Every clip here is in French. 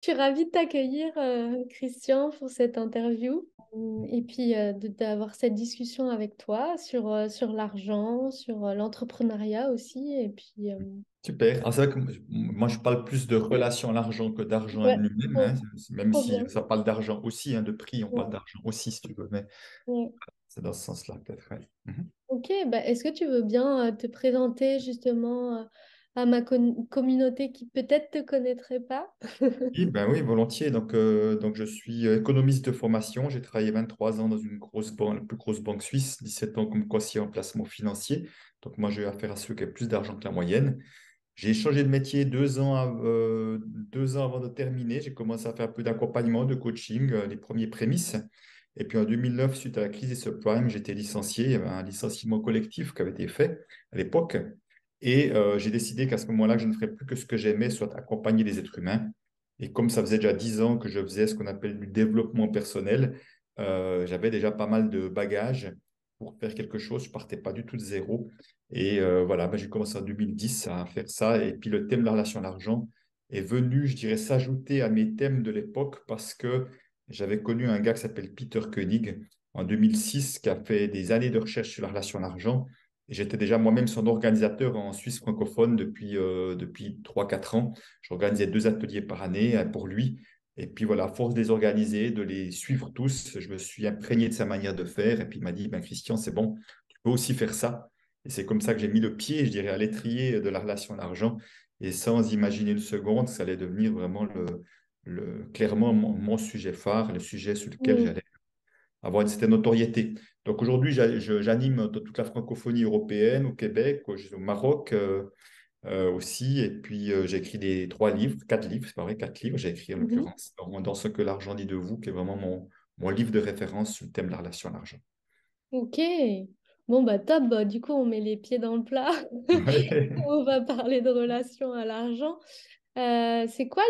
Je suis ravie de t'accueillir, Christian, pour cette interview. Et puis d'avoir cette discussion avec toi sur l'argent, sur l'entrepreneuriat aussi. Et puis, Super. Ah, c'est vrai que moi, je parle plus de relation à l'argent que d'argent en ouais, lui-même, hein. trop, Même trop si bien. ça parle d'argent aussi, hein, de prix, on parle Ouais, d'argent aussi, si tu veux, mais ouais. c'est dans ce sens-là, peut-être. Ouais. Mhm. Ok, bah, est-ce que tu veux bien te présenter justement à ma communauté qui peut-être te connaîtrait pas? Oui, ben oui, volontiers. Donc, je suis économiste de formation. J'ai travaillé 23 ans dans une grosse banque, la plus grosse banque suisse, 17 ans comme conseiller en placement financier. Donc, moi, j'ai affaire à ceux qui ont plus d'argent que la moyenne. J'ai changé de métier 2 ans avant de terminer. J'ai commencé à faire un peu d'accompagnement, de coaching, les premiers prémices. Et puis en 2009, suite à la crise des subprimes, j'étais licencié. Il y avait un licenciement collectif qui avait été fait à l'époque. Et j'ai décidé qu'à ce moment-là, je ne ferais plus que ce que j'aimais, soit accompagner les êtres humains. Et comme ça faisait déjà 10 ans que je faisais ce qu'on appelle du développement personnel, j'avais déjà pas mal de bagages pour faire quelque chose. Je partais pas du tout de zéro. Et voilà, ben, j'ai commencé en 2010 à faire ça. Et puis le thème de la relation à l'argent est venu, je dirais, s'ajouter à mes thèmes de l'époque parce que j'avais connu un gars qui s'appelle Peter Koenig en 2006 qui a fait des années de recherche sur la relation à l'argent. Et j'étais déjà moi-même son organisateur en Suisse francophone depuis 3 4 ans. J'organisais 2 ateliers par année pour lui. Et puis voilà, à force de les organiser, de les suivre tous, je me suis imprégné de sa manière de faire. Et puis il m'a dit, ben, Christian, c'est bon, tu peux aussi faire ça. Et c'est comme ça que j'ai mis le pied, je dirais, à l'étrier de la relation à l'argent. Et sans imaginer une seconde, ça allait devenir vraiment clairement mon sujet phare, le sujet sur lequel Mm. j'allais avoir une certaine notoriété. Donc aujourd'hui, j'anime dans toute la francophonie européenne, au Québec, au Maroc aussi. Et puis j'ai écrit 3 livres, 4 livres, c'est pas vrai, 4 livres. J'ai écrit en Mhm. l'occurrence dans Ce que l'argent dit de vous, qui est vraiment mon livre de référence sur le thème de la relation à l'argent. Ok. Bon, bah top. Bah, du coup, on met les pieds dans le plat. On va parler de relation à l'argent. C'est quoi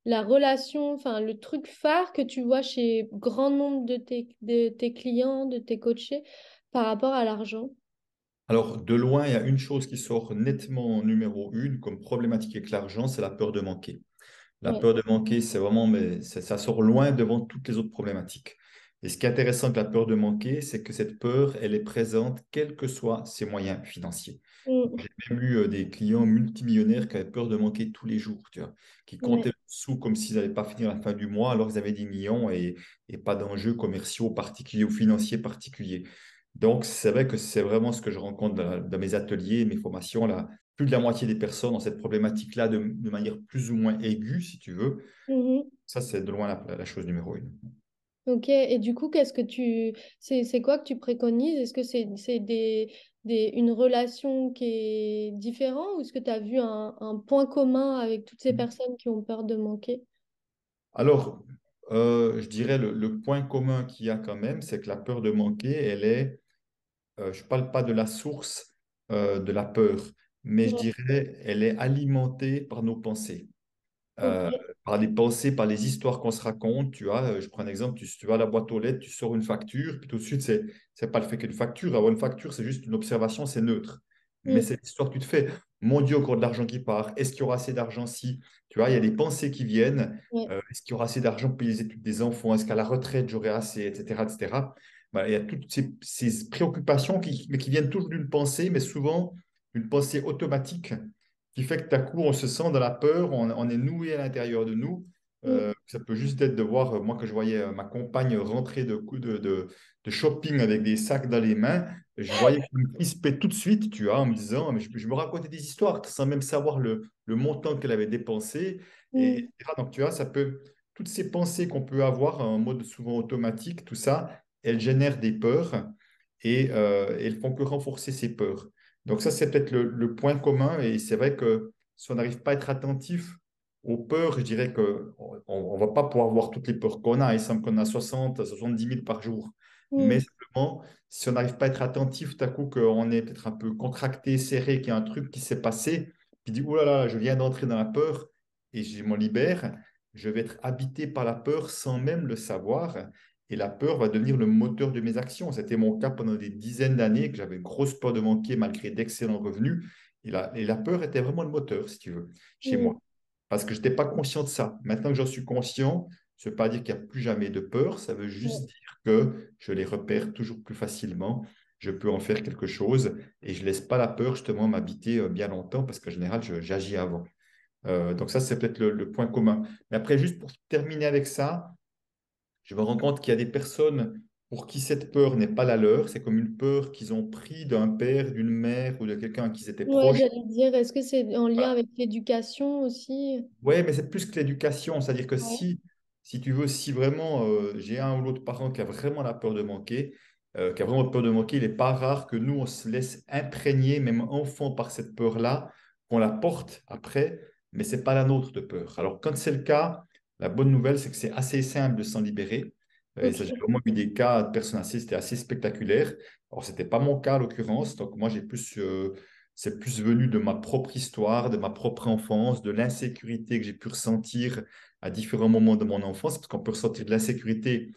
la relation, enfin le truc phare que tu vois chez grand nombre de tes clients, de tes coachés par rapport à l'argent? Alors, de loin, il y a une chose qui sort nettement en numéro 1 comme problématique avec l'argent, c'est la peur de manquer. La Ouais. peur de manquer, c'est vraiment, mais ça sort loin devant toutes les autres problématiques. Et ce qui est intéressant avec la peur de manquer, c'est que cette peur, elle est présente quels que soient ses moyens financiers. Mm. J'ai même eu des clients multimillionnaires qui avaient peur de manquer tous les jours, tu vois, qui comptaient Ouais. leurs sous comme s'ils n'allaient pas finir la fin du mois alors qu'ils avaient des millions et pas d'enjeux commerciaux particuliers ou financiers particuliers. Donc, c'est vrai que c'est vraiment ce que je rencontre dans mes ateliers, mes formations, là. Plus de la moitié des personnes ont cette problématique-là de manière plus ou moins aiguë, si tu veux. Mhm. Ça, c'est de loin la chose numéro 1. Ok, et du coup, c'est quoi que tu préconises? Est-ce que c'est une relation qui est différente ou est-ce que tu as vu un point commun avec toutes ces personnes qui ont peur de manquer? Alors, je dirais le point commun qu'il y a quand même, c'est que la peur de manquer, je ne parle pas de la source de la peur, mais je Ouais. dirais elle est alimentée par nos pensées. Ok. Par les pensées, par les histoires qu'on se raconte. Tu vois, je prends un exemple, tu vas à la boîte aux lettres, tu sors une facture, puis tout de suite, c'est pas le fait qu'une facture. Avoir une facture, c'est juste une observation, c'est neutre. Mais Mm. c'est l'histoire que tu te fais. Mon Dieu, encore de l'argent qui part. Est-ce qu'il y aura assez d'argent si? Tu vois, il y a des pensées qui viennent. Ouais. Est-ce qu'il y aura assez d'argent pour payer les études des enfants? Est-ce qu'à la retraite, j'aurai assez, etc., etc. Voilà, il y a toutes ces préoccupations mais qui viennent toujours d'une pensée, mais souvent une pensée automatique qui fait que d'un coup, on se sent dans la peur, on est noué à l'intérieur de nous. Mm. Ça peut juste être de voir, moi, que je voyais ma compagne rentrer de shopping avec des sacs dans les mains, je voyais qu'elle me crispait tout de suite, tu vois, en me disant, mais je me racontais des histoires sans même savoir le montant qu'elle avait dépensé, Mm. etc. Donc, tu vois, toutes ces pensées qu'on peut avoir en mode souvent automatique, tout ça, elles génèrent des peurs et elles font que renforcer ces peurs. Donc ça, c'est peut-être le point commun. Et c'est vrai que si on n'arrive pas à être attentif aux peurs, je dirais qu'on ne va pas pouvoir voir toutes les peurs qu'on a. Il semble qu'on a 60 à 70 000 par jour. Mais Mm. simplement, si on n'arrive pas à être attentif, tout à coup qu'on est peut-être un peu contracté, serré, qu'il y a un truc qui s'est passé, puis dit, oh là là, je viens d'entrer dans la peur et je m'en libère, je vais être habité par la peur sans même le savoir. Et la peur va devenir le moteur de mes actions. C'était mon cas pendant des dizaines d'années, que j'avais une grosse peur de manquer malgré d'excellents revenus. Et la peur était vraiment le moteur, si tu veux, chez Mm. moi. parce que je n'étais pas conscient de ça. Maintenant que j'en suis conscient, ça ne veut pas dire qu'il n'y a plus jamais de peur, ça veut juste Ouais. dire que je les repère toujours plus facilement, je peux en faire quelque chose et je ne laisse pas la peur justement m'habiter bien longtemps parce qu'en général, j'agis avant. Donc ça, c'est peut-être le point commun. Mais après, juste pour terminer avec ça, je me rends compte qu'il y a des personnes pour qui cette peur n'est pas la leur. C'est comme une peur qu'ils ont pris d'un père, d'une mère ou de quelqu'un à qui ils étaient Ouais, proches. j'allais dire, est-ce que c'est en lien Voilà. avec l'éducation aussi? Ouais, mais c'est plus que l'éducation. C'est-à-dire que Ouais. si tu veux, si vraiment j'ai un ou l'autre parent qui a vraiment la peur de manquer, qui a vraiment peur de manquer, il n'est pas rare que nous, on se laisse imprégner, même enfant, par cette peur-là, qu'on la porte après, mais c'est pas la nôtre de peur. Alors, quand c'est le cas, la bonne nouvelle, c'est que c'est assez simple de s'en libérer. Et ça, j'ai Ok. vraiment eu des cas de personnes assez, c'était assez spectaculaire. Alors, c'était pas mon cas, en l'occurrence. Donc, moi, j'ai plus c'est plus venu de ma propre histoire, de ma propre enfance, de l'insécurité que j'ai pu ressentir à différents moments de mon enfance, parce qu'on peut ressentir de l'insécurité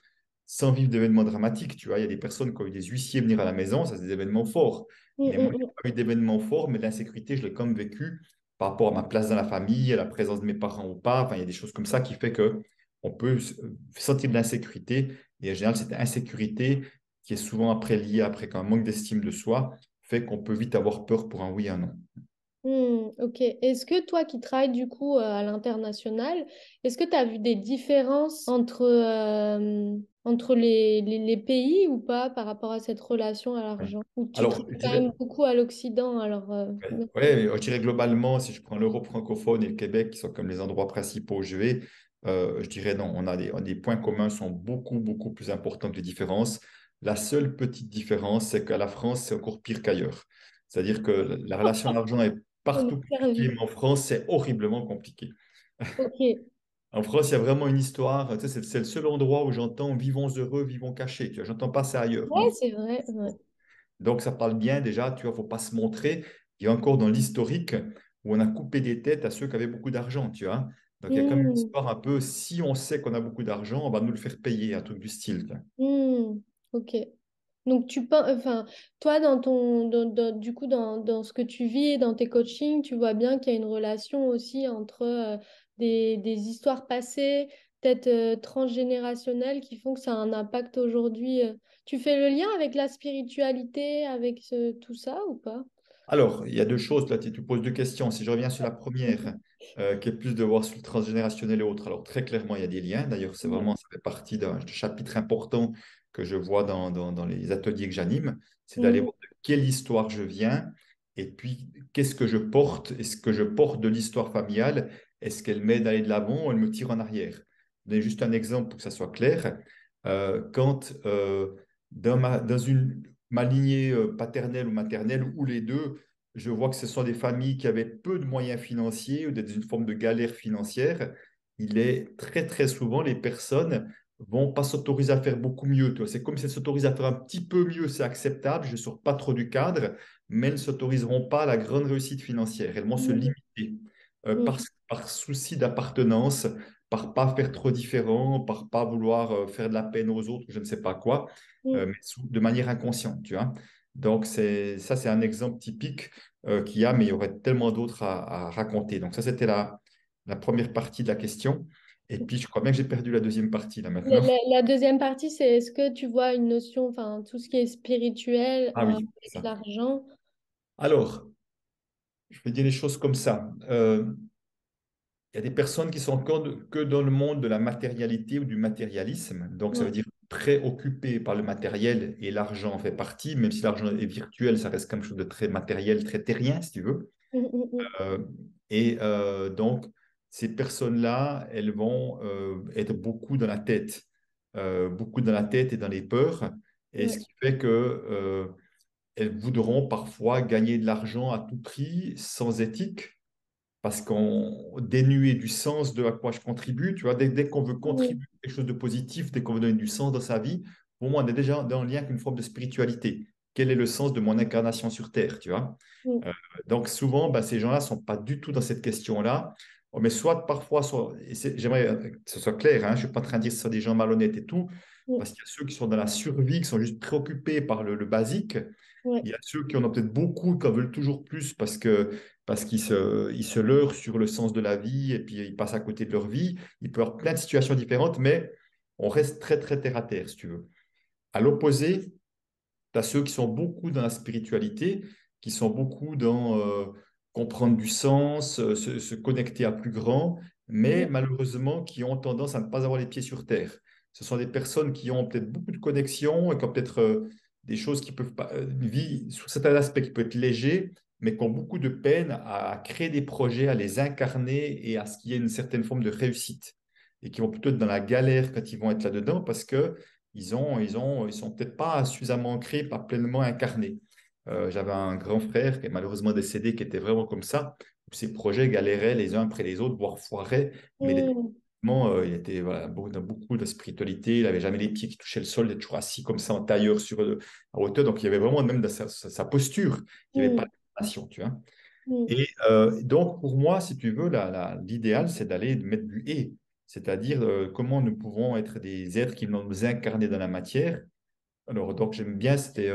sans vivre d'événements dramatiques. Tu vois, il y a des personnes qui ont eu des huissiers venir à la maison, ça c'est des événements forts. Mm, Mais moi, mm, je n'ai mm. pas eu d'événements forts, mais l'insécurité, je l'ai quand même vécu par rapport à ma place dans la famille, à la présence de mes parents ou pas. Enfin, il y a des choses comme ça qui fait que on peut sentir de l'insécurité. Et en général, cette insécurité qui est souvent après liée après qu'un manque d'estime de soi fait qu'on peut vite avoir peur pour un oui, un non. Ok. Est-ce que toi qui travailles du coup à l'international, est-ce que tu as vu des différences entre les pays ou pas par rapport à cette relation à Ouais. l'argent? Ou tu Alors, travailles je quand dirais, même beaucoup à l'Occident, alors ouais, je dirais globalement, si je prends l'Europe francophone et le Québec, qui sont comme les endroits principaux où je vais, je dirais non, on a des points communs sont beaucoup, beaucoup plus importants que les différences. La seule petite différence, c'est qu'à la France, c'est encore pire qu'ailleurs. C'est-à-dire que la relation à l'argent est on partout est compliquée, servi. mais en France, c'est horriblement compliqué. Ok. En France, il y a vraiment une histoire. Tu sais, c'est le seul endroit où j'entends vivons heureux, vivons cachés. Tu vois, j'entends pas ça ailleurs. Mais Ouais, c'est vrai. Ouais. donc, ça parle bien déjà, tu vois, faut pas se montrer. Il y a encore dans l'historique où on a coupé des têtes à ceux qui avaient beaucoup d'argent, tu vois. Donc, il y a quand même une Hmm. histoire un peu, si on sait qu'on a beaucoup d'argent, on va nous le faire payer, un truc du style, tu vois. Hmm. Ok. Donc, tu penses, enfin, toi, du coup, dans ce que tu vis, dans tes coachings, tu vois bien qu'il y a une relation aussi entre des histoires passées, peut-être transgénérationnelles, qui font que ça a un impact aujourd'hui. Tu fais le lien avec la spiritualité, avec tout ça ou pas? Alors, il y a deux choses, là, tu poses deux questions. Si je reviens sur la première, qui est plus de voir sur le transgénérationnel et autres, alors très clairement, il y a des liens. D'ailleurs, c'est Ouais. vraiment, ça fait partie d'un chapitre important que je vois dans les ateliers que j'anime, c'est d'aller Mhm. voir de quelle histoire je viens et puis qu'est-ce que je porte. Est-ce que je porte de l'histoire familiale? Est-ce qu'elle m'aide à aller de l'avant ou elle me tire en arrière? Je vais donner juste un exemple pour que ça soit clair. Quand dans ma lignée paternelle ou maternelle, ou les deux, je vois que ce sont des familles qui avaient peu de moyens financiers ou dans une forme de galère financière. Il est très, très souvent, les personnes vont pas s'autoriser à faire beaucoup mieux. Tu vois. C'est comme si elles s'autorisent à faire un petit peu mieux, c'est acceptable, je ne sors pas trop du cadre, mais elles ne s'autoriseront pas à la grande réussite financière. Elles vont se Mhm. limiter Mhm. par souci d'appartenance, par pas faire trop différent, par pas vouloir faire de la peine aux autres, je ne sais pas quoi, Mhm. mais de manière inconsciente, tu vois. Donc, ça, c'est un exemple typique qu'il y a, mais il y aurait tellement d'autres à raconter. Donc, ça, c'était la première partie de la question. Et puis, je crois bien que j'ai perdu la deuxième partie là La, maintenant. la- la deuxième partie, c'est est-ce que tu vois une notion, enfin, tout ce qui est spirituel Ah oui, c'est avec ça. l'argent? Alors, je vais dire les choses comme ça. Il y a des personnes qui sont encore que dans le monde de la matérialité ou du matérialisme. Donc, ça veut Ouais. dire préoccupé par le matériel et l'argent en fait partie, même si l'argent est virtuel, ça reste quelque chose de très matériel, très terrien, si tu veux. Mm, mm, mm. Euh, donc, ces personnes-là, elles vont être beaucoup dans la tête et dans les peurs, et ce Ouais. qui fait que elles voudront parfois gagner de l'argent à tout prix, sans éthique, parce qu'on dénué du sens de à quoi je contribue, tu vois, dès qu'on veut Mm, contribuer à quelque chose de positif, dès qu'on veut donner du sens dans sa vie, pour moi, on est déjà dans le lien avec une forme de spiritualité. Quel est le sens de mon incarnation sur Terre, tu vois? mm, Euh, donc souvent, bah, ces gens-là ne sont pas du tout dans cette question-là. Mais soit parfois, j'aimerais que ce soit clair, hein, je ne suis pas en train de dire que ce sont des gens malhonnêtes et tout, mm. parce qu'il y a ceux qui sont dans la survie, qui sont juste préoccupés par le basique. Ouais. Il y a ceux qui en ont peut-être beaucoup, qui en veulent toujours plus parce que parce ils se leurrent sur le sens de la vie et puis ils passent à côté de leur vie. Il peut y avoir plein de situations différentes, mais on reste très, très terre à terre, si tu veux. À l'opposé, tu as ceux qui sont beaucoup dans la spiritualité, qui sont beaucoup dans comprendre du sens, se connecter à plus grand, mais Mm, malheureusement qui ont tendance à ne pas avoir les pieds sur terre. Ce sont des personnes qui ont peut-être beaucoup de connexions et qui ont peut-être des choses qui peuvent pas, une vie sur certains aspects qui peut être léger, mais qui ont beaucoup de peine à créer des projets, à les incarner et à ce qu'il y ait une certaine forme de réussite. Et qui vont plutôt être dans la galère quand ils vont être là-dedans parce que ils sont peut-être pas suffisamment ancrés, pas pleinement incarnés. J'avais un grand frère qui est malheureusement décédé, qui était vraiment comme ça, où ses projets galéraient les uns après les autres, voire foiraient, mais mm, il était voilà, dans beaucoup de spiritualité, il n'avait jamais les pieds qui touchaient le sol, il était toujours assis comme ça en tailleur en hauteur, donc il y avait vraiment même dans sa posture, il n'y avait pas mm, de tension, tu vois. mm, Et donc, pour moi, si tu veux, l'idéal, c'est d'aller mettre du et, c'est-à-dire comment nous pouvons être des êtres qui vont nous incarner dans la matière. Alors, donc, j'aime bien, c'était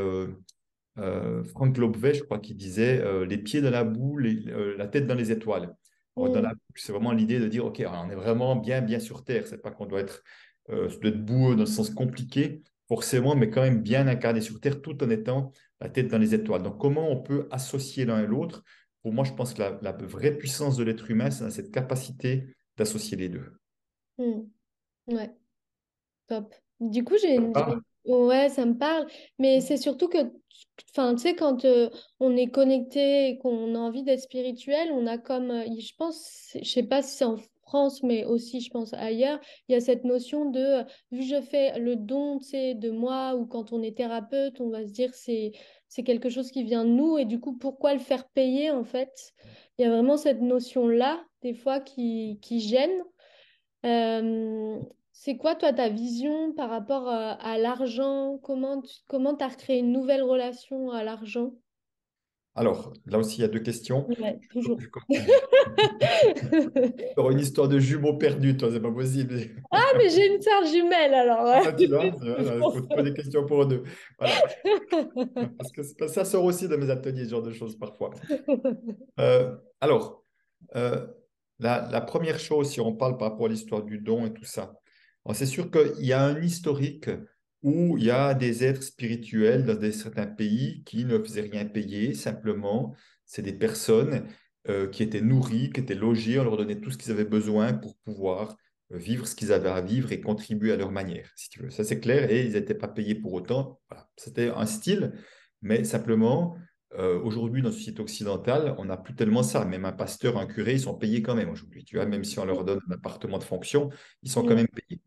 Frank Lobvet, je crois, qui disait les pieds dans la boue, la tête dans les étoiles. Alors, dans la mm, boue, c'est vraiment l'idée de dire, OK, alors, on est vraiment bien, bien sur Terre. C'est pas qu'on ça doit être boueux dans le sens compliqué, forcément, mais quand même bien incarné sur Terre, tout en étant la tête dans les étoiles. Donc, comment on peut associer l'un et l'autre? Pour moi, je pense que la vraie puissance de l'être humain, c'est dans cette capacité d'associer les deux. mm. Ouais. Top. Du coup, Ah, ouais, ça me parle, mais c'est surtout que, enfin, tu sais, quand on est connecté et qu'on a envie d'être spirituel, on a comme, je pense, je sais pas si c'est en France, mais aussi, je pense, ailleurs, il y a cette notion de, vu que je fais le don, tu sais, de moi, ou quand on est thérapeute, on va se dire c'est quelque chose qui vient de nous, et du coup, pourquoi le faire payer, en fait? Il y a vraiment cette notion-là, des fois, qui gêne. Euh, c'est quoi, toi, ta vision par rapport à l'argent? Comment tu as recréé une nouvelle relation à l'argent? alors, là aussi, il y a deux questions. Ouais, toujours. Tu auras une histoire de jumeaux perdus, toi, c'est pas possible. Ah, mais j'ai une sœur jumelle, alors. Ah, tu vois, C'est il pour faut te ça. poser des questions pour eux deux. Voilà. Parce que ça sort aussi de mes ateliers, ce genre de choses parfois. Alors, euh, la première chose, si on parle par rapport à l'histoire du don et tout ça, alors, c'est sûr qu'il y a un historique où il y a des êtres spirituels dans certains pays qui ne faisaient rien payer, simplement, c'est des personnes qui étaient nourries, qui étaient logées, on leur donnait tout ce qu'ils avaient besoin pour pouvoir vivre ce qu'ils avaient à vivre et contribuer à leur manière, si tu veux. Ça, c'est clair, et ils n'étaient pas payés pour autant. Voilà. C'était un style, mais simplement, aujourd'hui, dans la société occidentale, on n'a plus tellement ça. Même un pasteur, un curé, ils sont payés quand même aujourd'hui. Tu vois, même si on leur donne un appartement de fonction, ils sont quand Mm, même payés.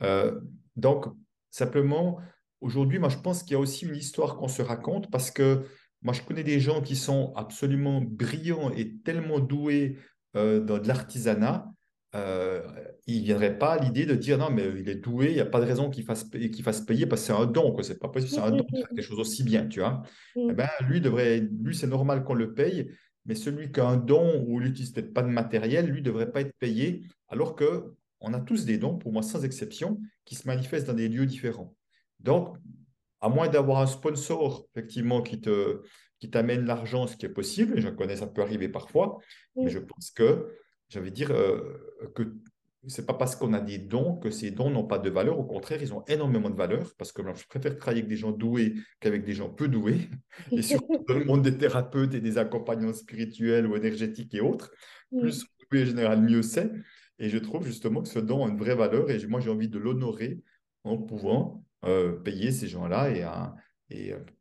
Euh, donc, simplement, aujourd'hui, moi, je pense qu'il y a aussi une histoire qu'on se raconte parce que moi, je connais des gens qui sont absolument brillants et tellement doués dans de l'artisanat. Euh, ils ne viendraient pas à l'idée de dire non, mais il est doué, il n'y a pas de raison qu'il fasse payer parce que c'est un don, quoi. C'est pas possible, c'est un don de faire mm, des choses aussi bien, tu vois. Eh mm, ben, lui, c'est normal qu'on le paye, mais celui qui a un don ou n'utilise peut-être pas de matériel, lui, ne devrait pas être payé, alors que on a tous des dons, pour moi sans exception, qui se manifestent dans des lieux différents. Donc, à moins d'avoir un sponsor, effectivement, qui t'amène l'argent, ce qui est possible, et je connais, ça peut arriver parfois, mais je mm, pense que, j'avais dire, que c'est pas parce qu'on a des dons que ces dons n'ont pas de valeur. Au contraire, ils ont énormément de valeur, parce que moi, je préfère travailler avec des gens doués qu'avec des gens peu doués, et surtout dans le monde des thérapeutes et des accompagnants spirituels ou énergétiques et autres. mm, Plus doué en général, mieux c'est. Et je trouve justement que ce don a une vraie valeur, et moi, j'ai envie de l'honorer en pouvant payer ces gens-là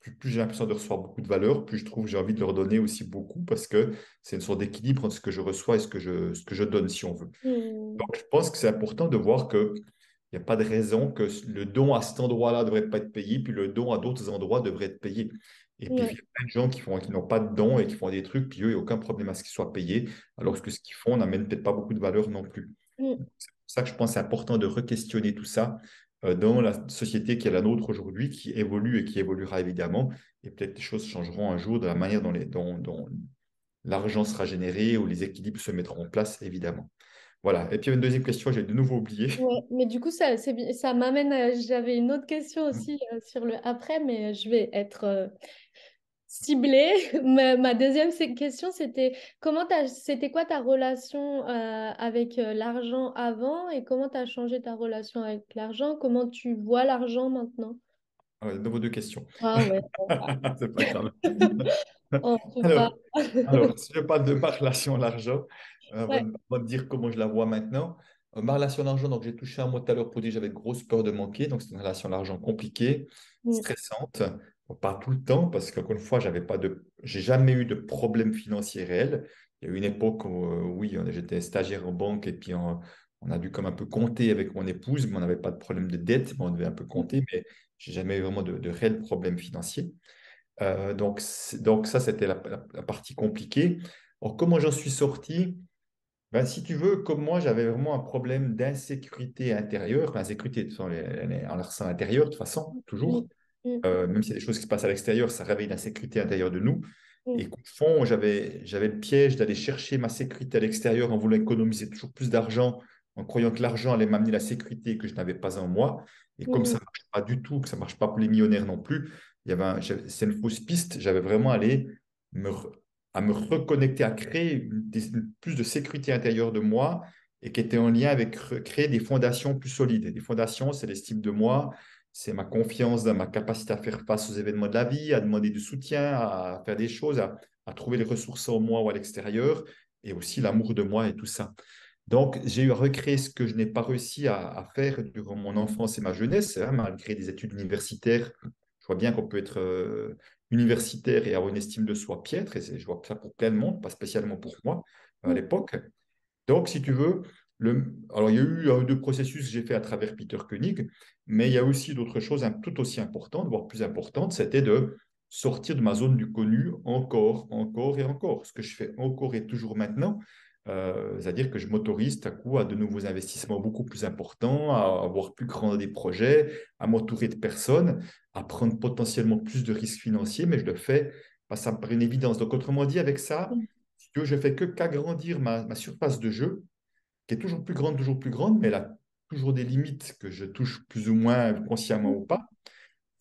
plus j'ai l'impression de recevoir beaucoup de valeur, plus je trouve que j'ai envie de leur donner aussi beaucoup parce que c'est une sorte d'équilibre entre ce que je reçois et ce que je donne, si on veut. mm. Donc, je pense que c'est important de voir qu'il n'y a pas de raison que le don à cet endroit-là ne devrait pas être payé, puis le don à d'autres endroits devrait être payé. Et puis, il y Ouais. a plein de gens qui n'ont pas de don et qui font des trucs, puis eux, il n'y a aucun problème à ce qu'ils soient payés, alors que ce qu'ils font n'amène peut-être pas beaucoup de valeur non plus. Mm, C'est pour ça que je pense que c'est important de re-questionner tout ça dans la société qui est la nôtre aujourd'hui, qui évolue et qui évoluera évidemment. Et peut-être les choses changeront un jour de la manière dont l'argent sera généré ou les équilibres se mettront en place, évidemment. Voilà. Et puis, il y a une deuxième question, j'ai de nouveau oublié. ouais. Mais du coup, ça m'amène j'avais une autre question aussi sur le après, mais je vais être ciblé. Ma deuxième question, c'était c'était quoi ta relation avec l'argent avant et comment tu as changé ta relation avec l'argent? Comment tu vois l'argent maintenant? De vos deux questions. Ah ouais, bon, C'est pas grave. on peut pas. Alors, alors, si je parle de ma relation à l'argent, Ouais. on va te dire comment je la vois maintenant. Ma relation à l'argent, donc j'ai touché un mot tout à l'heure pour dire que j'avais grosse peur de manquer. Donc, c'est une relation à l'argent compliquée, Mm, stressante. Bon, pas tout le temps, parce qu'encore une fois, j'ai jamais eu de problème financier réel. Il y a eu une époque où, oui, j'étais stagiaire en banque et puis on a dû comme un peu compter avec mon épouse, mais on n'avait pas de problème de dette, mais on devait un peu compter, mais j'ai jamais eu vraiment de réels problèmes financiers. Donc ça, c'était la partie compliquée. Alors, comment j'en suis sorti? Ben, si tu veux, comme moi, j'avais vraiment un problème d'insécurité intérieure. L'insécurité, de toute façon, on la ressent à l'intérieur, de toute façon, mm, toujours. mm, Même si y a des choses qui se passent à l'extérieur, ça réveille l'insécurité intérieure de nous. mm, Et qu'au fond, j'avais le piège d'aller chercher ma sécurité à l'extérieur en voulant économiser toujours plus d'argent, en croyant que l'argent allait m'amener la sécurité que je n'avais pas en moi. Et comme ça mm, ne marche pas du tout, que ça ne marche pas pour les millionnaires non plus, c'est une fausse piste. J'avais vraiment me, re- à me reconnecter, à créer plus de sécurité intérieure de moi et qui était en lien avec créer des fondations plus solides. Et des fondations, c'est l'estime de moi, c'est ma confiance dans ma capacité à faire face aux événements de la vie, à demander du soutien, à faire des choses, à trouver les ressources en moi ou à l'extérieur, et aussi l'amour de moi et tout ça. Donc, j'ai eu à recréer ce que je n'ai pas réussi à faire durant mon enfance et ma jeunesse, hein, malgré des études universitaires. Je vois bien qu'on peut être universitaire et avoir une estime de soi piètre, et je vois ça pour plein de monde, pas spécialement pour moi à mm, l'époque. Donc, si tu veux, alors il y a eu un ou deux processus que j'ai fait à travers Peter Koenig, mais il y a aussi d'autres choses tout aussi importantes, voire plus importantes, c'était de sortir de ma zone du connu encore, encore et encore. Ce que je fais encore et toujours maintenant, c'est-à-dire que je m'autorise à coup à de nouveaux investissements beaucoup plus importants, à avoir plus grand des projets, à m'entourer de personnes, à prendre potentiellement plus de risques financiers, mais je le fais, ça me paraît une évidence. Donc, autrement dit, avec ça, mm, si tu veux, je fais que qu'agrandir ma surface de jeu, qui est toujours plus grande, mais elle a toujours des limites que je touche plus ou moins consciemment ou pas.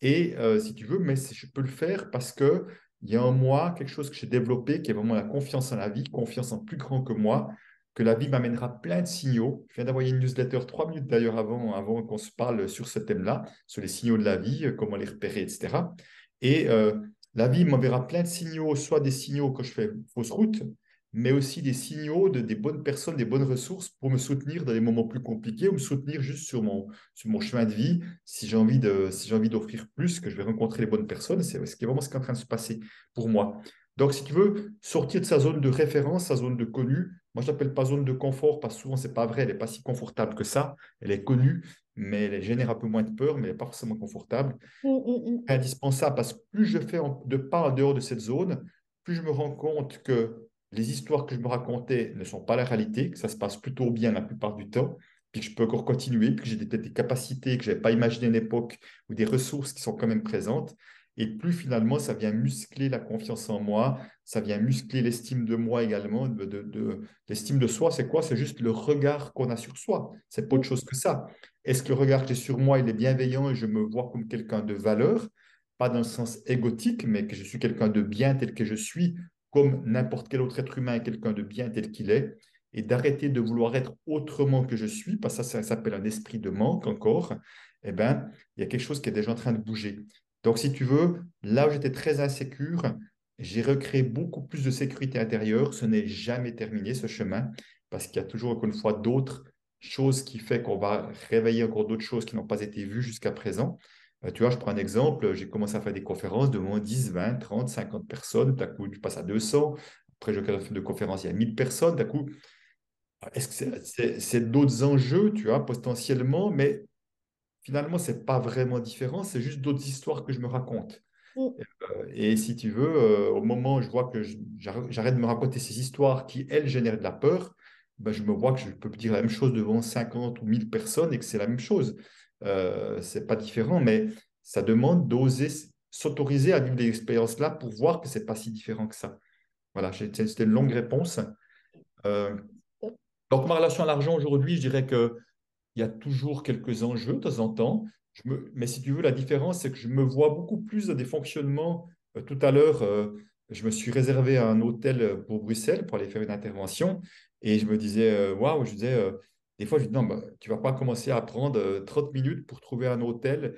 Et si tu veux, mais je peux le faire parce que il y a en moi quelque chose que j'ai développé qui est vraiment la confiance en la vie, confiance en plus grand que moi, que la vie m'amènera plein de signaux. Je viens d'envoyer une newsletter 3 minutes d'ailleurs avant qu'on se parle sur ce thème-là, sur les signaux de la vie, comment les repérer, etc. Et la vie m'enverra plein de signaux, soit des signaux quand je fais fausse route, mais aussi des signaux des bonnes personnes, des bonnes ressources pour me soutenir dans les moments plus compliqués ou me soutenir juste sur mon chemin de vie si j'ai envie d'offrir plus, que je vais rencontrer les bonnes personnes, c'est ce qui est vraiment ce qui est en train de se passer pour moi. Donc, si tu veux sortir de sa zone de référence, sa zone de connu, moi je l'appelle pas zone de confort parce que souvent c'est pas vrai, elle n'est pas si confortable que ça. Elle est connue, mais elle génère un peu moins de peur, mais elle n'est pas forcément confortable. mm, mm, mm, Indispensable parce que plus je fais de pas en dehors de cette zone, plus je me rends compte que les histoires que je me racontais ne sont pas la réalité, que ça se passe plutôt bien la plupart du temps, puis que je peux encore continuer, puis que j'ai peut-être des capacités que je n'avais pas imaginées à une époque ou des ressources qui sont quand même présentes. Et plus finalement, ça vient muscler la confiance en moi, ça vient muscler l'estime de moi également. L'estime de soi, c'est quoi? C'est juste le regard qu'on a sur soi. C'est pas autre chose que ça. Est-ce que le regard que j'ai sur moi, il est bienveillant et je me vois comme quelqu'un de valeur? Pas dans le sens égotique, mais que je suis quelqu'un de bien tel que je suis, comme n'importe quel autre être humain est quelqu'un de bien tel qu'il est, et d'arrêter de vouloir être autrement que je suis, parce que ça s'appelle un esprit de manque encore, eh ben, il y a quelque chose qui est déjà en train de bouger. Donc, si tu veux, là où j'étais très insécure, j'ai recréé beaucoup plus de sécurité intérieure. Ce n'est jamais terminé, ce chemin, parce qu'il y a toujours, encore une fois, d'autres choses qui font qu'on va réveiller encore d'autres choses qui n'ont pas été vues jusqu'à présent. Tu vois, je prends un exemple, j'ai commencé à faire des conférences devant 10, 20, 30, 50 personnes, d'un coup, je passe à 200, après, je fais de conférences, il y a 1000 personnes, d'un coup, est-ce que c'est d'autres enjeux, tu vois, potentiellement, mais finalement, c'est pas vraiment différent, c'est juste d'autres histoires que je me raconte. mm, Et si tu veux, au moment où je vois que j'arrête de me raconter ces histoires qui, elles, génèrent de la peur, ben, je me vois que je peux dire la même chose devant 50 ou 1000 personnes et que c'est la même chose. C'est pas différent, mais ça demande d'oser s'autoriser à vivre des expériences-là pour voir que c'est pas si différent que ça. Voilà, c'était une longue réponse. Euh, donc, ma relation à l'argent aujourd'hui, je dirais que il y a toujours quelques enjeux de temps en temps. Mais si tu veux, la différence, c'est que je me vois beaucoup plus dans des fonctionnements tout à l'heure, je me suis réservé un hôtel pour Bruxelles pour aller faire une intervention et je me disais, waouh, je disais, des fois, je dis, non, bah, tu vas pas commencer à prendre 30 minutes pour trouver un hôtel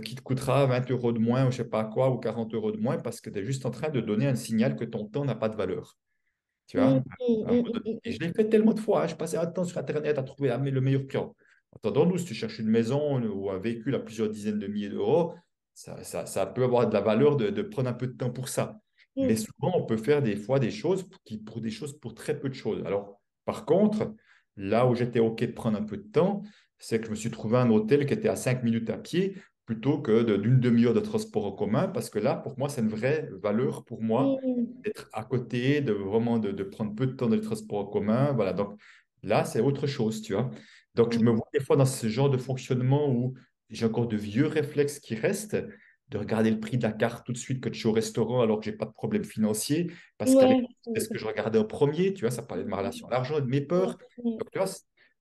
qui te coûtera 20 euros de moins ou je sais pas quoi, ou 40 euros de moins parce que tu es juste en train de donner un signal que ton temps n'a pas de valeur. Tu Mm, vois? mm, À un moment mm, donné. mm, Et mm, je l'ai fait tellement de fois, hein. Je passais un temps sur Internet à trouver le meilleur plan. Attendons-nous, si tu cherches une maison ou un véhicule à plusieurs dizaines de milliers d'euros, ça peut avoir de la valeur de prendre un peu de temps pour ça. Mais mm, souvent, on peut faire des fois des choses pour des choses pour très peu de choses. Alors, par contre, là où j'étais OK de prendre un peu de temps, c'est que je me suis trouvé un hôtel qui était à 5 minutes à pied plutôt que d'une demi-heure de transport en commun, parce que là, pour moi, c'est une vraie valeur pour moi mm, d'être à côté, de vraiment de prendre peu de temps dans le transport en commun. Voilà, donc là, c'est autre chose, tu vois. Donc, je me mm. vois des fois dans ce genre de fonctionnement où j'ai encore de vieux réflexes qui restent, de regarder le prix de la carte tout de suite que je suis au restaurant alors que j'ai pas de problème financier, parce qu'avec Ouais. c'est ce que je regardais en premier, tu vois, ça parlait de ma relation à l'argent et de mes Mm, peurs. mm, Donc, tu vois,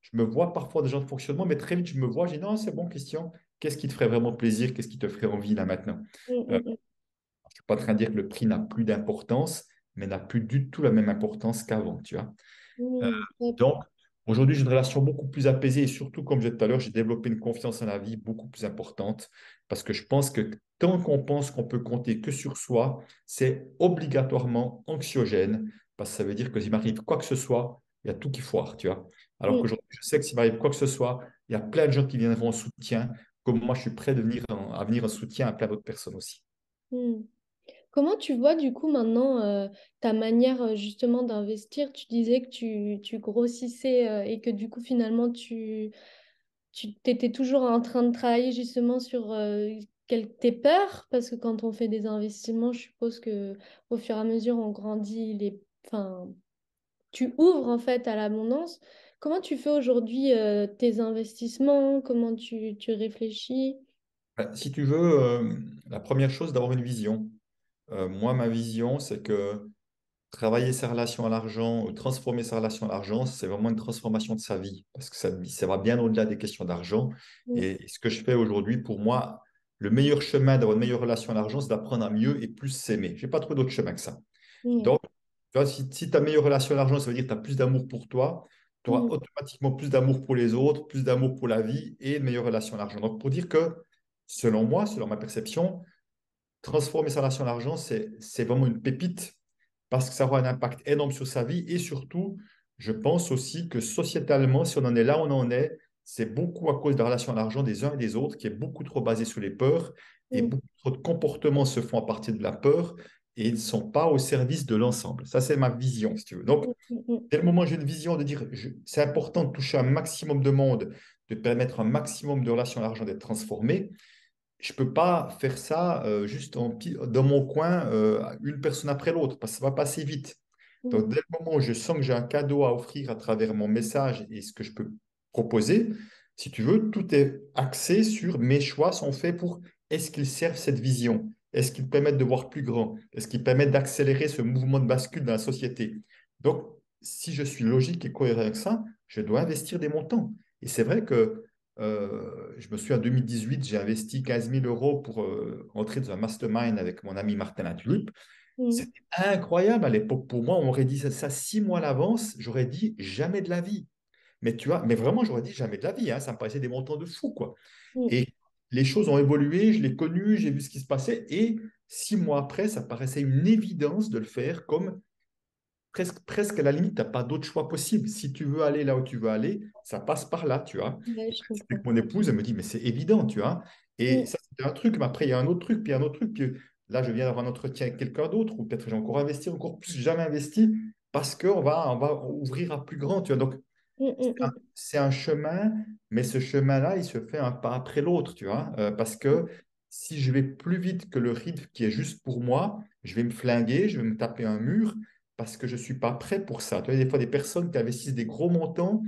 je me vois parfois des gens de fonctionnement, mais très vite, je me vois, je dis non, c'est bon, Christian, qu'est-ce qui te ferait vraiment plaisir, qu'est-ce qui te ferait envie là maintenant? mm, Euh, mm, je ne suis pas en train de dire que le prix n'a plus d'importance, mais n'a plus du tout la même importance qu'avant, tu vois. Euh, mm, mm. donc, aujourd'hui, j'ai une relation beaucoup plus apaisée et surtout, comme je disais tout à l'heure, j'ai développé une confiance en la vie beaucoup plus importante parce que je pense que tant qu'on pense qu'on peut compter que sur soi, c'est obligatoirement anxiogène parce que ça veut dire que s'il m'arrive quoi que ce soit, il y a tout qui foire, tu vois. Alors Mm, qu'aujourd'hui, je sais que s'il m'arrive quoi que ce soit, il y a plein de gens qui viendront en soutien, comme moi, je suis prêt à venir en soutien à plein d'autres personnes aussi. mm. Comment tu vois du coup maintenant ta manière justement d'investir? Tu disais que tu grossissais et que du coup finalement tu étais toujours en train de travailler justement sur tes peurs parce que quand on fait des investissements, je suppose que au fur et à mesure on grandit, enfin, tu ouvres en fait à l'abondance. Comment tu fais aujourd'hui tes investissements? Comment tu réfléchis? Si tu veux, la première chose, d'avoir une vision. Moi, ma vision, c'est que travailler sa relation à l'argent ou transformer sa relation à l'argent, c'est vraiment une transformation de sa vie parce que ça va bien au-delà des questions d'argent. Mm, Et ce que je fais aujourd'hui, pour moi, le meilleur chemin d'avoir une meilleure relation à l'argent, c'est d'apprendre à mieux et plus s'aimer. Je n'ai pas trouvé d'autre chemin que ça. mm, Donc, tu vois, si tu as meilleure relation à l'argent, ça veut dire que tu as plus d'amour pour toi, tu auras mm, automatiquement plus d'amour pour les autres, plus d'amour pour la vie et une meilleure relation à l'argent. Donc, pour dire que, selon moi, selon ma perception, transformer sa relation à l'argent, c'est vraiment une pépite parce que ça aura un impact énorme sur sa vie et surtout, je pense aussi que sociétalement, si on en est là où on en est, c'est beaucoup à cause de la relation à l'argent des uns et des autres qui est beaucoup trop basée sur les peurs et mm, beaucoup trop de comportements se font à partir de la peur et ils ne sont pas au service de l'ensemble. Ça, c'est ma vision, si tu veux. Donc, mm, mm, mm, dès le moment où j'ai une vision de dire c'est important de toucher un maximum de monde, de permettre un maximum de relations à l'argent d'être transformées, je ne peux pas faire ça juste dans mon coin, une personne après l'autre, parce que ça va passer vite. Donc, mm, dès le moment où je sens que j'ai un cadeau à offrir à travers mon message et ce que je peux proposer, si tu veux, tout est axé sur mes choix sont faits pour est-ce qu'ils servent cette vision? Est-ce qu'ils permettent de voir plus grand? Est-ce qu'ils permettent d'accélérer ce mouvement de bascule dans la société? Donc, si je suis logique et cohérent avec ça, je dois investir des montants. Et c'est vrai que je me souviens, en 2018, j'ai investi 15 000 euros pour entrer dans un mastermind avec mon ami Martin Latulupe. mm, C'était incroyable à l'époque pour moi. On m'aurait dit ça 6 mois à l'avance. J'aurais dit jamais de la vie. Mais tu vois, mais vraiment, j'aurais dit jamais de la vie, hein. Ça me paraissait des montants de fou, quoi. mm. Et les choses ont évolué, je l'ai connu, j'ai vu ce qui se passait. Et 6 mois après, ça paraissait une évidence de le faire comme presque à la limite, tu n'as pas d'autre choix possible. Si tu veux aller là où tu veux aller, ça passe par là, tu vois. Ouais, Et je avec comprends. mon épouse, elle me dit, mais c'est évident, tu vois. Et Mm, ça, c'était un truc, mais après, il y a un autre truc, puis un autre truc. Puis là, je viens d'avoir un entretien avec quelqu'un d'autre, ou peut-être que j'ai encore investi, encore plus, jamais investi, parce qu'on va ouvrir à plus grand, tu vois. Donc, mm, mm, mm. c'est un chemin, mais ce chemin-là, il se fait un pas après l'autre, tu vois. Parce que si je vais plus vite que le rythme qui est juste pour moi, je vais me flinguer, je vais me taper un mur parce que je ne suis pas prêt pour ça. Tu vois, des fois, des personnes qui investissent des gros montants,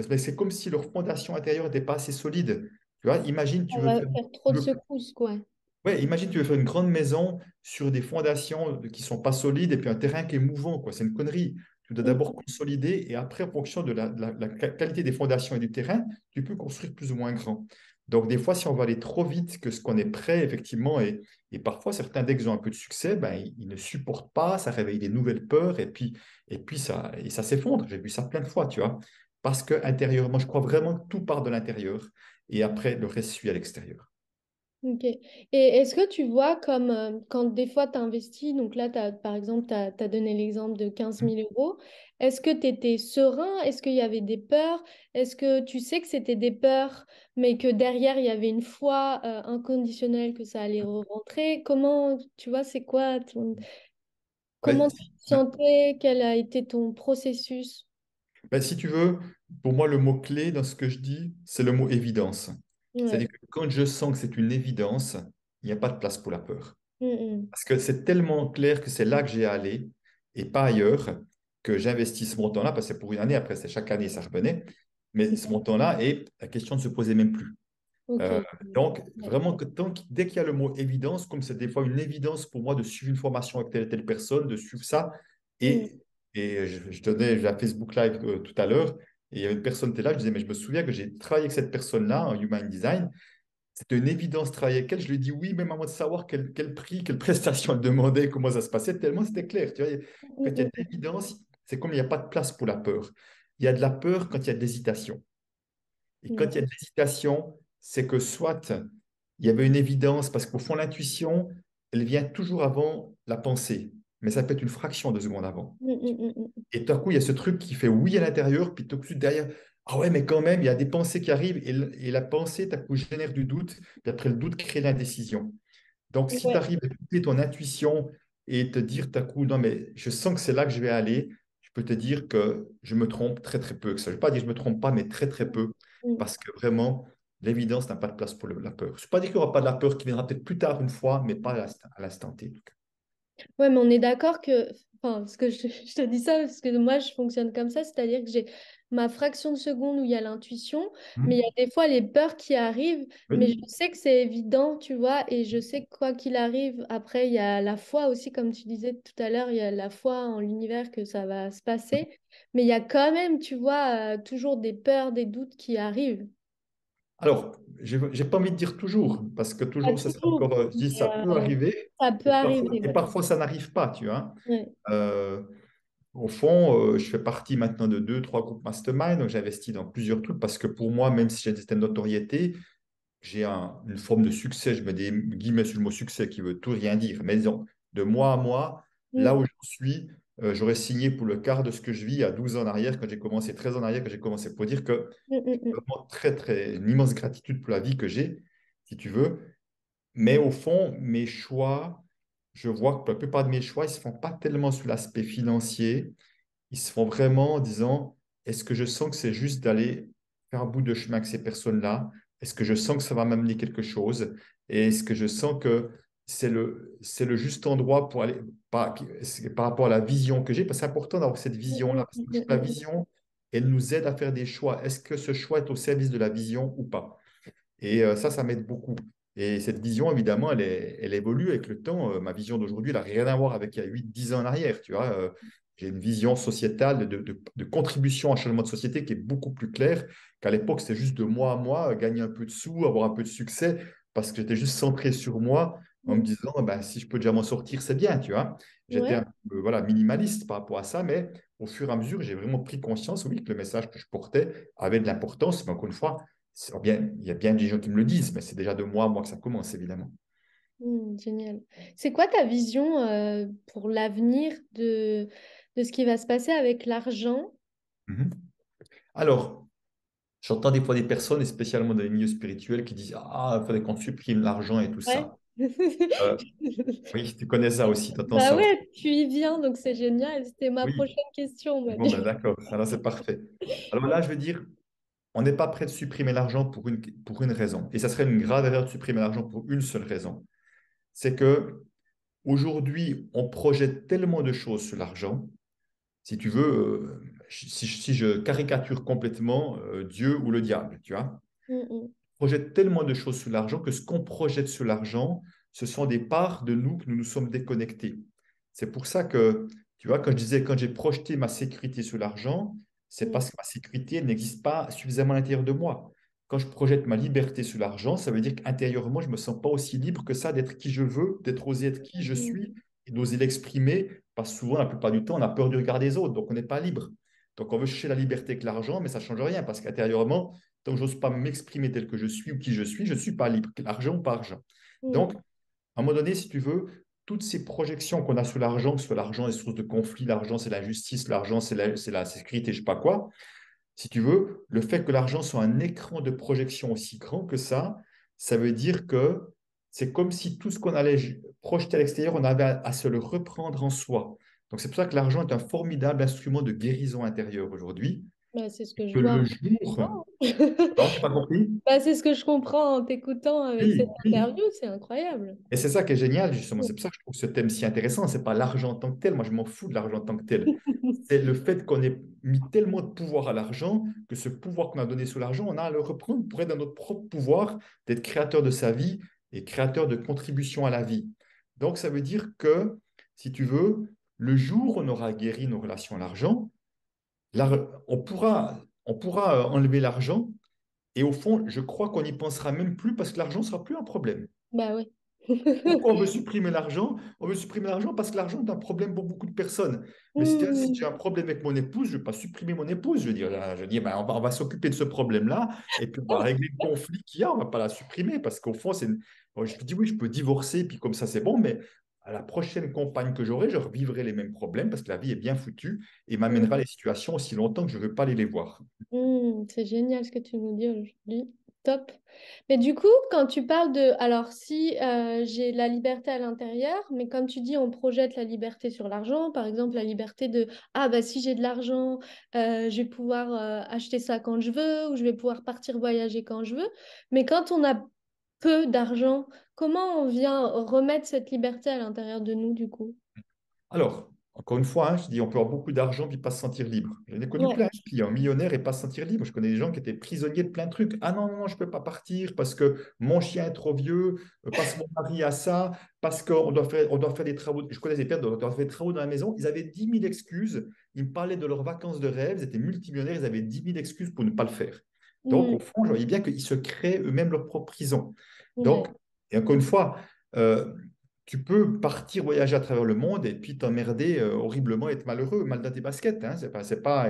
mais c'est comme si leur fondation intérieure n'était pas assez solide. Tu vois, imagine, Ça va faire trop tu de veux secousses, quoi. Ouais, imagine, tu veux faire une grande maison sur des fondations qui sont pas solides et puis un terrain qui est mouvant, quoi. C'est une connerie. Tu dois d'abord Mm, consolider et après, en fonction de la qualité des fondations et du terrain, tu peux construire plus ou moins grand. Donc, des fois, si on va aller trop vite que ce qu'on est prêt, effectivement, et parfois, certains, dès qu'ils ont un peu de succès, ben, ils ne supportent pas, ça réveille des nouvelles peurs, et puis ça s'effondre. J'ai vu ça plein de fois, tu vois. Parce que intérieurement, je crois vraiment que tout part de l'intérieur, et après, le reste suit à l'extérieur. Ok. Et est-ce que tu vois comme quand des fois tu investis, donc là, par exemple, tu as donné l'exemple de 15 000 euros, est-ce que tu étais serein? Est-ce qu'il y avait des peurs? Est-ce que tu sais que c'était des peurs, mais que derrière, il y avait une foi inconditionnelle que ça allait rentrer? Comment, tu vois, c'est quoi Ben, comment tu te sentais? Quel a été ton processus? si tu veux, pour moi, le mot-clé dans ce que je dis, c'est le mot évidence. C'est-à-dire Ouais. que quand je sens que c'est une évidence, il n'y a pas de place pour la peur. Mm, Parce que c'est tellement clair que c'est là que j'ai à aller et pas ailleurs que j'investis ce montant-là, parce que c'est pour une année, après c'est chaque année, ça revenait. Mais ce mm. montant-là, et la question ne se posait même plus. Ok. Euh, donc, Ouais. vraiment, dès qu'il y a le mot évidence, comme c'est des fois une évidence pour moi de suivre une formation avec telle et telle personne, de suivre ça, Mm, et je donnais la Facebook Live tout à l'heure, et il y avait une personne qui était là, je disais, mais je me souviens que j'ai travaillé avec cette personne-là en Human Design, c'était une évidence de travailler avec elle. Je lui ai dit oui, même avant de savoir quel prix, quelle prestation elle demandait, comment ça se passait, tellement c'était clair. Tu vois, quand il y a de mm, l'évidence, c'est comme il n'y a pas de place pour la peur. Il y a de la peur quand il y a de l'hésitation. Et quand mm, il y a de l'hésitation, c'est que soit il y avait une évidence, parce qu'au fond, l'intuition, elle vient toujours avant la pensée, mais ça peut être une fraction de seconde avant. mm, mm, mm, mm, Et tout à coup, il y a ce truc qui fait oui à l'intérieur, puis tout de suite derrière, ah ouais, mais quand même, il y a des pensées qui arrivent, et la pensée, tout à coup, génère du doute, puis après le doute crée l'indécision. Donc, mm. si tu Ouais. arrives à écouter ton intuition et te dire tout à coup, non, mais je sens que c'est là que je vais aller, je peux te dire que je me trompe très, très peu. Que ça. Je ne vais pas dire que je ne me trompe pas, mais très, très peu. Mm. Parce que vraiment, l'évidence n'a pas de place pour la peur. Je ne vais pas dire qu'il n'y aura pas de la peur qui viendra peut-être plus tard une fois, mais pas à l'instant T. En tout cas. Ouais, mais on est d'accord que, enfin, parce que je te dis ça parce que moi je fonctionne comme ça, c'est-à-dire que j'ai ma fraction de seconde où il y a l'intuition, mais il y Hmm. a des fois les peurs qui arrivent, mais je Oui. sais que c'est évident, tu vois, et je sais que quoi qu'il arrive, après il y a la foi aussi, comme tu disais tout à l'heure, il y a la foi en l'univers que ça va se passer, mais il y a quand même, tu vois, toujours des peurs, des doutes qui arrivent. Alors, j'ai pas envie de dire toujours, parce que Pas toujours, ça c'est toujours, encore, je dis, ça mais peut arriver, ça peut arriver, et ouais. parfois ça n'arrive pas, tu vois. Ouais. Euh, Au fond, je fais partie maintenant de deux, trois groupes mastermind, donc j'investis dans plusieurs trucs parce que pour moi, même si j'ai une certaine notoriété, j'ai une forme de succès. Je mets des guillemets sur le mot succès qui veut tout rien dire. Mais disons, de mois à mois, là où Mm, j'en suis, j'aurais signé pour le quart de ce que je vis à 12 ans en arrière, quand j'ai commencé, 13 ans en arrière, quand j'ai commencé. Pour dire que mm, mm, j'ai mm. vraiment très, très, une immense gratitude pour la vie que j'ai, si tu veux. Mais au fond, mes choix, je vois que la plupart de mes choix, ils ne se font pas tellement sur l'aspect financier, ils se font vraiment en disant, est-ce que je sens que c'est juste d'aller faire un bout de chemin avec ces personnes-là? Est-ce que je sens que ça va m'amener quelque chose? Et est-ce que je sens que c'est le juste endroit pour aller, par rapport à la vision que j'ai? Parce que c'est important d'avoir cette Mm, vision-là. mm, Parce mm, que la mm, mm. vision, elle nous aide à faire des choix. Est-ce que ce choix est au service de la vision ou pas? Et ça m'aide beaucoup. Et cette vision, évidemment, elle évolue avec le temps. Ma vision d'aujourd'hui, elle n'a rien à voir avec il y a 8, 10 ans en arrière. Tu vois. J'ai une vision sociétale de contribution à un changement de société qui est beaucoup plus claire qu'à l'époque, c'était juste de moi à moi, gagner un peu de sous, avoir un peu de succès, parce que j'étais juste centré sur moi en me Mm. disant, ben, si je peux déjà m'en sortir, c'est bien, tu vois. J'étais Ouais. un peu, voilà, minimaliste par rapport à ça, mais au fur et à mesure, j'ai vraiment pris conscience, oui, que le message que je portais avait de l'importance. Mais encore une fois, il y a bien des gens qui me le disent, mais c'est déjà de moi à moi que ça commence, évidemment. Génial. C'est quoi ta vision pour l'avenir de ce qui va se passer avec l'argent? Mhm. Alors, j'entends des fois des personnes, et spécialement dans les milieux spirituels, qui disent, ah, il faudrait qu'on supprime l'argent et tout Ouais. ça. Euh, oui, tu connais ça aussi, tu entends Bah ça aussi. ouais, tu y viens, donc c'est génial. C'était ma Oui, prochaine question, même. bon, ben d'accord, alors c'est parfait. Alors là, je veux dire, on n'est pas prêt de supprimer l'argent pour une raison. Et ça serait une grave erreur de supprimer l'argent pour une seule raison. C'est que aujourd'hui, on projette tellement de choses sur l'argent. Si tu veux, si je caricature complètement Dieu ou le diable, tu vois, Mm, on projette tellement de choses sur l'argent que ce qu'on projette sur l'argent, ce sont des parts de nous que nous nous sommes déconnectés. C'est pour ça que, tu vois, quand je disais, quand j'ai projeté ma sécurité sur l'argent, c'est mm, parce que ma sécurité elle n'existe pas suffisamment à l'intérieur de moi. quand je projette ma liberté sur l'argent, ça veut dire qu'intérieurement, je ne me sens pas aussi libre que ça d'être qui je veux, d'être osé être qui je Mm. suis et d'oser l'exprimer. Parce que souvent, la plupart du temps, on a peur du regard des autres, donc on n'est pas libre. Donc on veut chercher la liberté avec l'argent, mais ça ne change rien parce qu'intérieurement, tant que je n'ose pas m'exprimer tel que je suis ou qui je ne suis pas libre, l'argent ou pas argent. Donc, Mm. à un moment donné, si tu veux, toutes ces projections qu'on a sur l'argent, que ce soit l'argent est source de conflit, l'argent c'est l'injustice, l'argent c'est la sécurité, je ne sais pas quoi, si tu veux, le fait que l'argent soit un écran de projection aussi grand que ça veut dire que c'est comme si tout ce qu'on allait projeter à l'extérieur, on avait à se le reprendre en soi. Donc c'est pour ça que l'argent est un formidable instrument de guérison intérieure aujourd'hui. Bah, c'est ce que je Que vois le en jour... t'écoutant. Non, tu n'as pas compris? Bah, c'est ce que je comprends en t'écoutant avec cette Oui, oui. interview, c'est incroyable. Et c'est ça qui est génial, justement. C'est pour ça que je trouve ce thème si intéressant. C'est pas l'argent en tant que tel. Moi, je m'en fous de l'argent en tant que tel. C'est le fait qu'on ait mis tellement de pouvoir à l'argent que ce pouvoir qu'on a donné sur l'argent, on a à le reprendre pour être dans notre propre pouvoir d'être créateur de sa vie et créateur de contribution à la vie. Donc, ça veut dire que, si tu veux, le jour où on aura guéri nos relations à l'argent, on pourra enlever l'argent et au fond, je crois qu'on n'y pensera même plus parce que l'argent ne sera plus un problème. Bah oui. Pourquoi on veut supprimer l'argent? On veut supprimer l'argent parce que l'argent est un problème pour beaucoup de personnes. Mais si j'ai Hmm. un problème avec mon épouse, je ne vais pas supprimer mon épouse. Je veux dire, là, je dis, ben, on va s'occuper de ce problème-là et puis on va régler le conflit qu'il y a. On ne va pas la supprimer parce qu'au fond, bon, je dis oui, je peux divorcer, puis comme ça, c'est bon, mais à la prochaine compagne que j'aurai, je revivrai les mêmes problèmes parce que la vie est bien foutue et m'amènera les situations aussi longtemps que je ne veux pas aller les voir. C'est génial ce que tu nous dis aujourd'hui. Top. Mais du coup, quand tu parles de... Alors, si j'ai la liberté à l'intérieur, mais comme tu dis, on projette la liberté sur l'argent, par exemple, la liberté de... Ah, bah si j'ai de l'argent, je vais pouvoir acheter ça quand je veux, ou je vais pouvoir partir voyager quand je veux. Mais quand on a peu d'argent, comment on vient remettre cette liberté à l'intérieur de nous, du coup? Alors, encore une fois, hein, je dis, on peut avoir beaucoup d'argent puis pas se sentir libre. J'en ai connu Ouais. plein de clients millionnaires et pas se sentir libre. Je connais des gens qui étaient prisonniers de plein de trucs. Ah non, non, non, je ne peux pas partir parce que mon chien est trop vieux, parce que mon mari a ça, parce on doit faire des travaux. Je connais des pères, on doit faire des travaux dans la maison. Ils avaient 10 000 excuses. Ils me parlaient de leurs vacances de rêve. Ils étaient multimillionnaires. Ils avaient 10 000 excuses pour ne pas le faire. Donc, Hmm. au fond, je voyais bien qu'ils se créent eux-mêmes leur propre prison. Ouais. Donc, et encore une fois, euh, tu peux partir voyager à travers le monde et puis t'emmerder horriblement, être malheureux, mal dans tes baskets. Hein.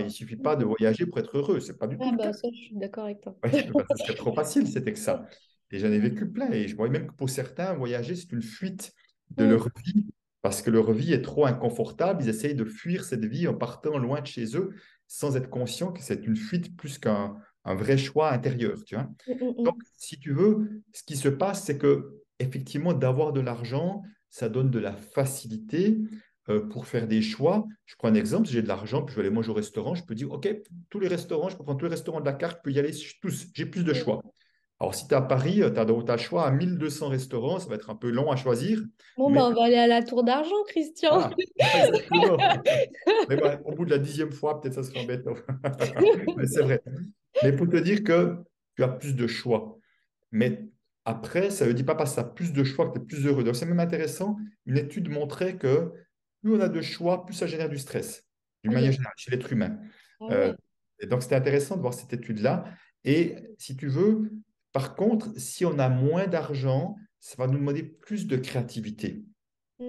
Il suffit pas de voyager pour être heureux. C'est pas du tout Ah le bah cas. ça, je suis d'accord avec toi. Ouais, bah, ce serait trop facile, c'était que ça. Et j'en ai vécu plein. Et je voyais même que pour certains, voyager, c'est une fuite de Hmm. leur vie parce que leur vie est trop inconfortable. Ils essayent de fuir cette vie en partant loin de chez eux sans être conscients que c'est une fuite plus qu'un un vrai choix intérieur. Tu vois. Hmm, hmm, Donc, hmm. si tu veux, ce qui se passe, c'est que effectivement, d'avoir de l'argent, ça donne de la facilité pour faire des choix. Je prends un exemple, si j'ai de l'argent, puis je vais aller manger au restaurant, je peux dire, OK, tous les restaurants, je peux prendre tous les restaurants de la carte, je peux y aller tous, j'ai plus de choix. Alors, si tu es à Paris, tu as le choix à 1200 restaurants, ça va être un peu long à choisir, Bon, bah, mais on va aller à la Tour d'Argent, Christian. voilà, exactement. Mais bon, au bout de la 10e fois, peut-être ça sera embêtant. Mais c'est vrai. Mais pour te dire que tu as plus de choix. Mais après, ça ne dit pas parce que tu as plus de choix que tu es plus heureux. Donc, c'est même intéressant. Une étude montrait que plus on a de choix, plus ça génère du stress, d'une Aïe, manière aïe. générale, chez l'être humain. Ah Euh, ouais. et donc, c'était intéressant de voir cette étude-là. Et si tu veux, par contre, si on a moins d'argent, ça va nous demander plus de créativité.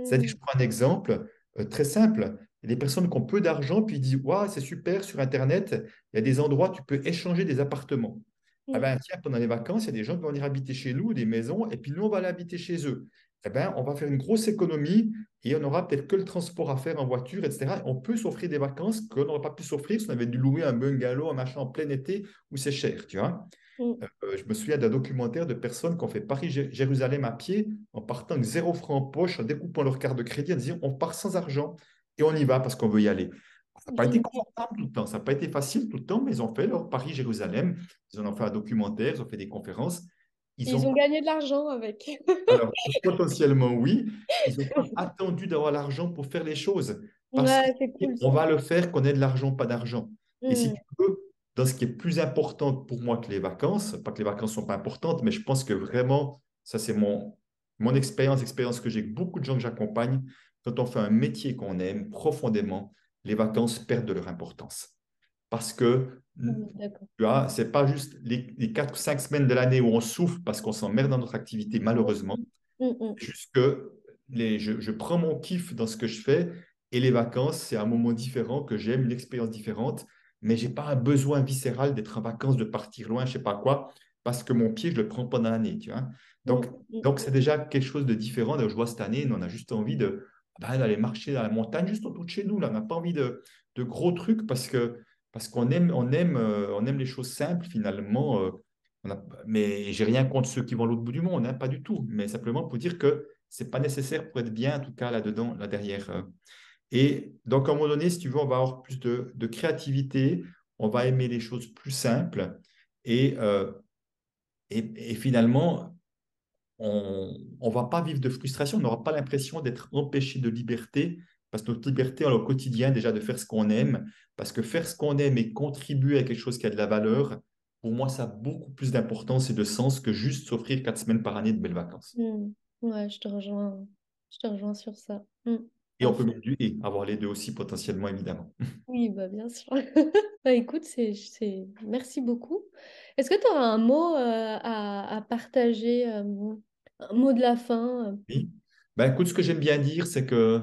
C'est-à-dire, Hmm, je prends un exemple très simple. Il y a des personnes qui ont peu d'argent, puis ils disent, waouh, c'est super, sur Internet, il y a des endroits où tu peux échanger des appartements. Ah hmm, ben, tiens, pendant les vacances, il y a des gens qui vont venir habiter chez nous, des maisons, et puis nous, on va aller habiter chez eux. Eh ben, on va faire une grosse économie et on aura peut-être que le transport à faire en voiture, etc. On peut s'offrir des vacances qu'on n'aurait pas pu s'offrir si on avait dû louer un bungalow, un machin en plein été où c'est cher, tu vois. hmm. Je me souviens d'un documentaire de personnes qui ont fait Paris-Jérusalem à pied en partant avec 0 franc en poche, en découpant leur carte de crédit, en disant on part sans argent et on y va parce qu'on veut y aller. Ça n'a pas été Génial. confortable tout le temps, ça n'a pas été facile tout le temps, mais ils ont fait leur Paris-Jérusalem, ils en ont fait un documentaire, ils ont fait des conférences. Ils Ils ont, ont gagné de l'argent avec. alors, potentiellement oui, ils n'ont pas attendu d'avoir l'argent pour faire les choses parce Ouais, c'est cool qu'on ça. va le faire, qu'on ait de l'argent, pas d'argent. Et si Hmm. tu veux, dans ce qui est plus important pour moi que les vacances, pas que les vacances ne sont pas importantes, mais je pense que vraiment, ça c'est mon expérience que j'ai avec beaucoup de gens que j'accompagne, quand on fait un métier qu'on aime profondément, les vacances perdent de leur importance. parce que D'accord. tu vois, c'est pas juste les 4 ou 5 semaines de l'année où on souffre parce qu'on s'emmerde dans notre activité, malheureusement. Mm, mm, Juste que je prends mon kiff dans ce que je fais et les vacances, c'est un moment différent que j'aime, une expérience différente, mais j'ai pas un besoin viscéral d'être en vacances, de partir loin, je sais pas quoi, parce que mon pied, je le prends pendant l'année, tu vois. mm, Donc, mm, donc c'est déjà quelque chose de différent. D'ailleurs, je vois cette année, nous, on a juste envie d'aller marcher dans la montagne juste autour de chez nous. Là. On n'a pas envie de gros trucs parce qu'on aime, on aime les choses simples finalement. Mais j'ai rien contre ceux qui vont à l'autre bout du monde, hein, pas du tout. Mais simplement pour dire que c'est pas nécessaire pour être bien, en tout cas là-dedans, là derrière. Et donc, à un moment donné, si tu veux, on va avoir plus de créativité, on va aimer les choses plus simples. Et, euh, et finalement, on ne va pas vivre de frustration, on n'aura pas l'impression d'être empêché de liberté, parce que notre liberté, au quotidien, déjà de faire ce qu'on aime, parce que faire ce qu'on aime et contribuer à quelque chose qui a de la valeur, pour moi, ça a beaucoup plus d'importance et de sens que juste s'offrir 4 semaines par année de belles vacances. mm. Ouais, je te rejoins sur ça. Mm. Et À on peut fond. même et avoir les deux aussi potentiellement, évidemment. Oui, bah, bien sûr. Bah, écoute, merci beaucoup. Est-ce que tu auras un mot à partager, un mot de la fin? Oui. Ben, écoute, ce que j'aime bien dire, c'est que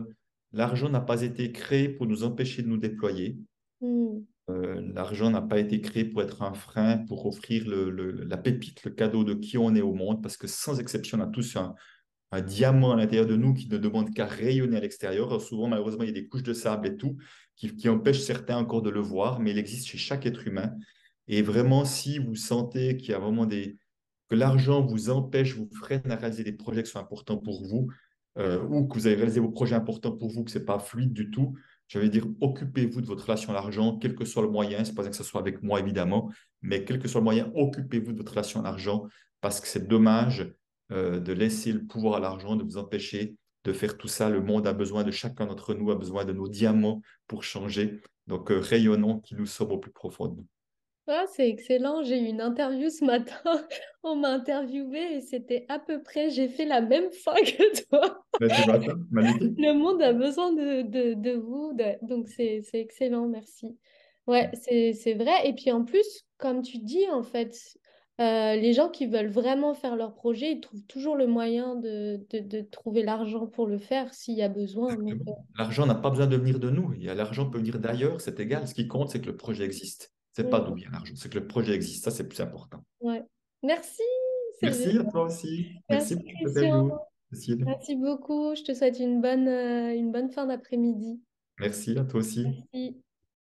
l'argent n'a pas été créé pour nous empêcher de nous déployer. Mm, L'argent n'a pas été créé pour être un frein, pour offrir la pépite, le cadeau de qui on est au monde, parce que sans exception, on a tous un diamant à l'intérieur de nous qui ne demande qu'à rayonner à l'extérieur. Souvent, malheureusement, il y a des couches de sable et tout qui empêchent certains encore de le voir, mais il existe chez chaque être humain. Et vraiment, si vous sentez qu'il y a vraiment que l'argent vous empêche, vous freine à réaliser des projets qui sont importants pour vous, ou que vous avez réalisé vos projets importants pour vous, que ce n'est pas fluide du tout, je vais dire, occupez-vous de votre relation à l'argent, quel que soit le moyen. C'est pas que ce soit avec moi, évidemment, mais quel que soit le moyen, occupez-vous de votre relation à l'argent parce que c'est dommage de laisser le pouvoir à l'argent, de vous empêcher de faire tout ça. Le monde a besoin de chacun d'entre nous, a besoin de nos diamants pour changer. Donc, rayonnons qui nous sommes au plus profond de nous. ah, c'est excellent. J'ai eu une interview ce matin. On m'a interviewé et c'était à peu près, j'ai fait la même fin que toi. Ben, tu vois ça? Magnifique. Le monde a besoin de vous. Donc, c'est excellent. Merci. Ouais, c'est vrai. Et puis, en plus, comme tu dis, en fait, les gens qui veulent vraiment faire leur projet, ils trouvent toujours le moyen de trouver l'argent pour le faire s'il y a besoin. Donc, Exactement. L'argent n'a pas besoin de venir de nous. L'argent peut venir d'ailleurs, c'est égal. Ce qui compte, c'est que le projet existe. C'est pas d'où mm, vient l'argent, c'est que le projet existe. Ça, c'est plus important. ouais. Merci. C'est Merci à génial. toi aussi. Merci Merci, pour ce bel Christian. jour, Cécile. Merci beaucoup. Je te souhaite une bonne fin d'après-midi. Merci à toi aussi. Merci.